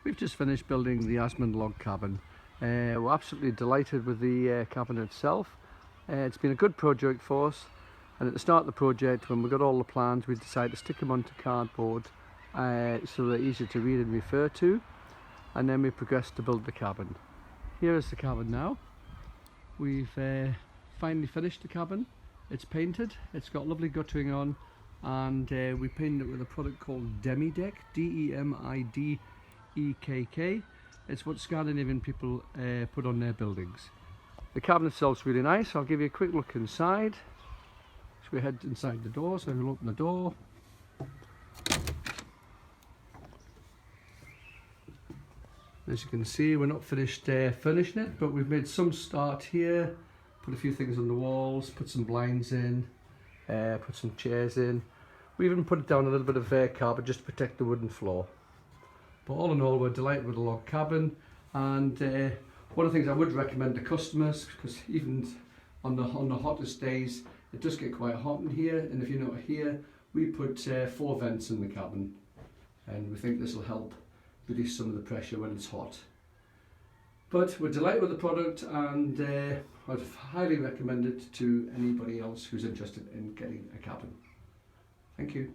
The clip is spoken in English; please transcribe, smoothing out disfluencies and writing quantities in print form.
We've just finished building the Asmund Log Cabin. We're absolutely delighted with the cabin itself. It's been a good project for us, and at the start of the project, when we got all the plans, we decided to stick them onto cardboard so they're easier to read and refer to, and then we progressed to build the cabin. Here is the cabin now. We've finally finished the cabin. It's painted, it's got lovely guttering on, and we painted it with a product called Demi-Deck, D-E-M-I-D-E-K-K. It's what Scandinavian people put on their buildings. The cabin itself is really nice. I'll give you a quick look inside. So we head inside the door, so we'll open the door. As you can see, we're not finished furnishing it, but we've made some start here, put a few things on the walls, put some blinds in, put some chairs in. We even put down a little bit of carpet just to protect the wooden floor. But all in all, we're delighted with the log cabin, and one of the things I would recommend to customers, because even on the hottest days, it does get quite hot in here, and if you're not here, we put 4 vents in the cabin, and we think this will help reduce some of the pressure when it's hot. But we're delighted with the product, and I'd highly recommend it to anybody else who's interested in getting a cabin. Thank you.